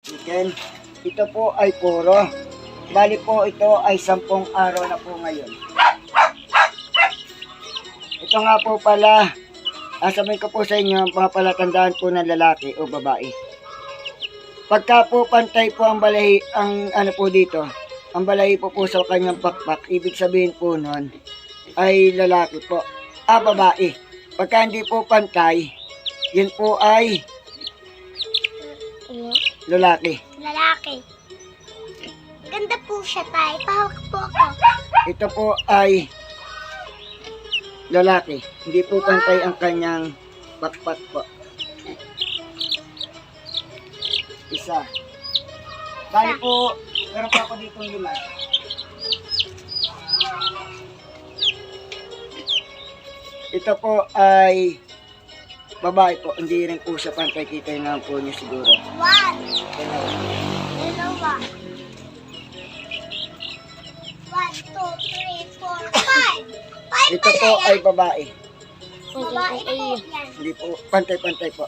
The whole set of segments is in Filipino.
chicken. Ito po ay puro. Bali po ito ay 10 araw na po ngayon. Ito nga po pala, sabihin ko po sa inyo, palatandaan po ng lalaki o babae. Pagka po pantay po ang balahi, ang ano po dito, ang balahi po sa kanyang pakpak, ibig sabihin po nun ay lalaki po. Babae. Pagka hindi po pantay, yun po ay lalaki. Lalaki. Ganda po siya, tay. Pahawak po ako. Ito po ay lalaki. Hindi po pantay ang kanyang pakpak po. Isa. Bali po, meron pa ako dito 5. Ito po ay babae po. Hindi rin po siya pantay. Kita yun naman po niyo siguro. 1. Dalawa. 1, 2, 3, 4, 5. 5 Ito po ay babae. Babae po yan. Hindi po pantay-pantay po.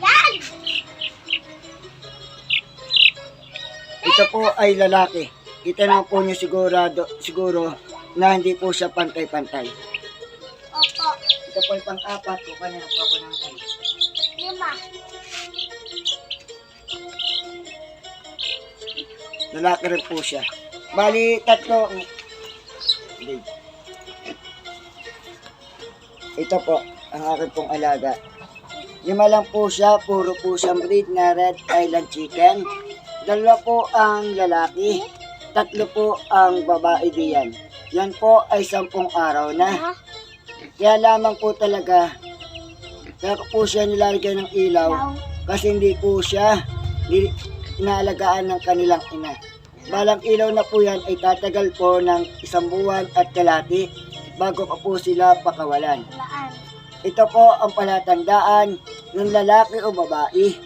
Yan. Ito po ay lalaki. Kita na po niyo siguro na hindi po siya pantay-pantay. Opo. Ito po ay pang-apat po. Kanina po ako ng 5. lalaki rin po siya. Bali, 3. Hindi. Ito po, ang akin pong alaga. 5 lang po siya, puro po siyang breed na Red Island Chicken. 2 po ang lalaki, 3 po ang babae diyan. Yan po ay 10 araw na. Kaya lamang po talaga, kaya ko po siya nilalagay ng ilaw kasi hindi po siya inaalagaan ng kanilang ina. Balang ilaw na po yan ay tatagal po ng 1 buwan at kalahati bago pa po sila pakawalan. Ito po ang palatandaan ng lalaki o babae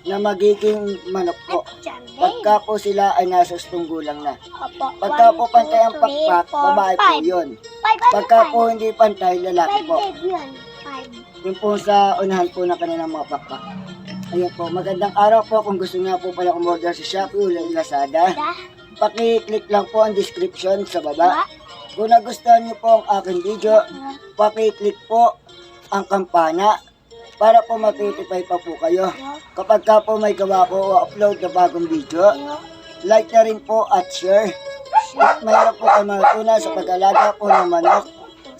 na magiging manok po. Pagka po sila ay nasa 7 gulang na. Pagka po pantay ang pakpak, babae po yun. Pagka po hindi pantay, lalaki po. 5. Yung po sa unahan po ng kanilang mga pakpak. Ayun po, magandang araw po. Kung gusto niya po pala umorder sa Shopee o Lazada, paki-click lang po ang description sa baba. Kung nagustuhan niyo po ang aking video, paki-click po ang kampana para po ma-notify pa po kayo kapag ka po may gawa ko o upload na bagong video. Like na rin po at share. At mayroon po kayo matutunan sa pag-alaga po ng manok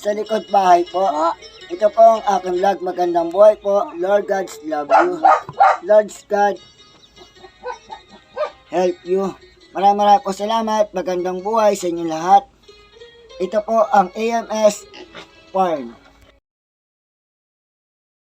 sa likod bahay po. Ito po ang aking vlog. Magandang buhay po. Lord God love you. Lord God help you. Maraming po salamat. Magandang buhay sa inyo lahat. Ito po ang AMS Farm.